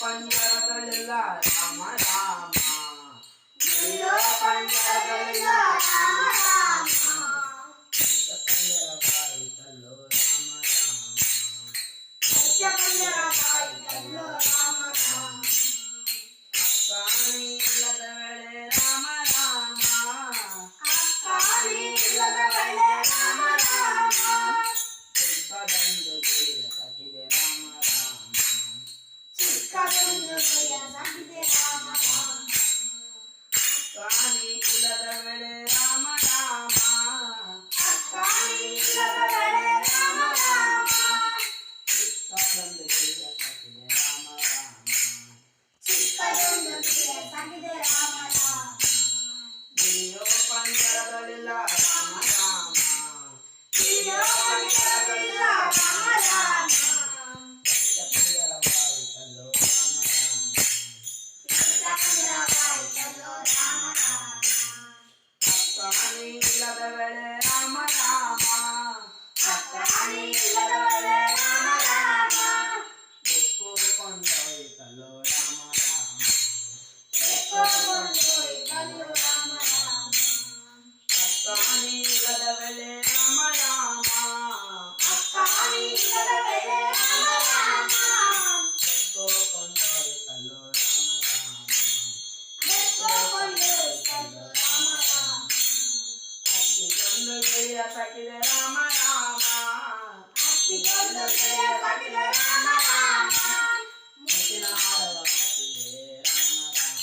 ಪಂಜರದಲ್ಲಿಲ್ಲ ರಾಮ ರಾಮ ಗಿಳಿಯೋ ಪಂಜರದಲ್ಲಿಲ್ಲ ರಾಮ ರಾಮ ಪಂಜರವಾಯಿತಲ್ಲೋ ರಾಮ ರಾಮ ಪಂಜರವಾಯಿತಲ್ಲೋ ರಾಮ ರಾಮ ಅಕ್ಕಾಣಿ ಇಲ್ಲದ ವೇಳೆ ರಾಮ ರಾಮ ಅಕ್ಕಾಣಿ ಇಲ್ಲದ ವೇಳೆ ರಾಮ ರಾಮ ಚಿಕ್ಕದೊಂದು ಗಿಳಿಯ ಸಾಕಿದೆ ರಾಮ ರಾಮ ಚಿಕ್ಕದೊಂದು ಗಿಳಿಯ ಸಾಕಿದೆ ರಾಮ ರಾಮ ಅಕ್ಕಾಣಿ ಇಲ್ಲದ ವೇಳೆ ರಾಮ ರಾಮ ಅಕ್ಕಾಣಿ ಇಲ್ಲದ ವೇಳೆ ರಾಮ ರಾಮ ಚಿಕ್ಕದೊಂದು ಗಿಳಿಯ ಸಾಕಿದೆ ರಾಮ ರಾಮ ಚಿಕ್ಕದೊಂದು ಗಿಳಿಯ ಸಾಕಿದೆ ರಾಮ ರಾಮ ಗಿಳಿಯೋ ಪಂಜರದಲ್ಲಿಲ್ಲ ರಾಮ ರಾಮ ಗಿಳಿಯೋ ಪಂಜರದಲ್ಲಿಲ್ಲ ರಾಮ ರಾಮ ಪಂಜರವಾಯಿತಲ್ಲೋ ರಾಮ ರಾಮ ಪಂಜರವಾಯಿತಲ್ಲೋ ರಾಮ ರಾಮ ಅಕ್ಕಾಣಿ ಇಲ್ಲದ ವೇಳೆ ರಾಮ ರಾಮ ಅಕ್ಕಾಣಿ ಇಲ್ಲದ ವೇಳೆ ರಾಮ ರಾಮ ಬೆಕ್ಕು ಕೊಂಡೊಯ್ತಲ್ಲೋ ರಾಮ ರಾಮ ಬೆಕ್ಕು ಕೊಂಡೊಯ್ತಲ್ಲೋ ರಾಮ ರಾಮ ಅಕ್ಕಾಣಿ ಇಲ್ಲದ ವೇಳೆ ರಾಮ ರಾಮ ಅಕ್ಕಾಣಿ ಇಲ್ಲದ ವೇಳೆ ರಾಮ ರಾಮ ಬೆಕ್ಕು ಕೊಂಡೊಯ್ತಲ್ಲೋ ರಾಮ ರಾಮ ಬೆಕ್ಕು ಕೊಂಡೊಯ್ತಲ್ಲೋ ರಾಮ ರಾಮ ಅಕ್ಕಿಗೊಂದು ಗಿಳಿಯ ಸಾಕಿದೆ ರಾಮ ರಾಮ ಅಕ್ಕಿಗೊಂದು ಗಿಳಿಯ ಸಾಕಿದೆ ರಾಮ ರಾಮ ಮುತ್ತಿನ ಹಾರವ ಹಾಕಿದೆ ರಾಮ ರಾಮ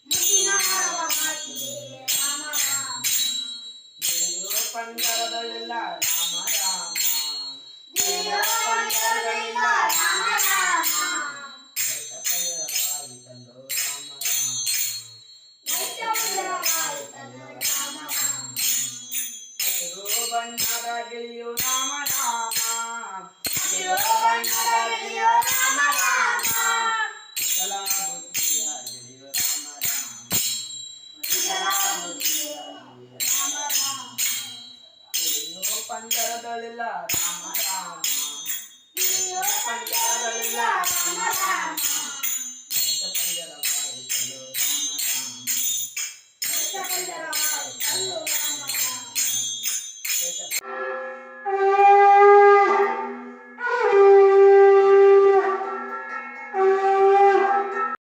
ಮುತ್ತಿನ ಹಾರವ ಹಾಕಿದೆ ರಾಮ ರಾಮ ಗಿಳಿಯೋ ಪಂಜರದಲ್ಲಿಲ್ಲ ರಾಮ ರಾಮ ಗಿಳಿಯೋ ಪಂಜರದಲ್ಲಿಲ್ಲ ರಾಮ ರಾಮ ಪಂಜರವಾಯಿತಲ್ಲೋ ರಾಮ ರಾಮ ಪಂಜರವಾಯಿತಲ್ಲೋ ರಾಮ ರಾಮ ಹಸಿರು ಬಣ್ಣದ ಗಿಳಿಯು ರಾಮ ರಾಮ ಹಸಿರು ಬಣ್ಣದ ಗಿಳಿಯು ರಾಮ ರಾಮ ಕುಶಲ ಬುದ್ಧಿಯ ಗಿಳಿಯು ರಾಮ ರಾಮ ಕುಶಲ ಬುದ್ಧಿಯ ಗಿಳಿಯು ರಾಮ ರಾಮ ಗಿಳಿಯು ಪಂಜರದಲ್ಲಿಲ್ಲ ರಾಮ ರಾಮ ಗಿಳಿಯು ಪಂಜರದಲ್ಲಿಲ್ಲ ರಾಮ ರಾಮ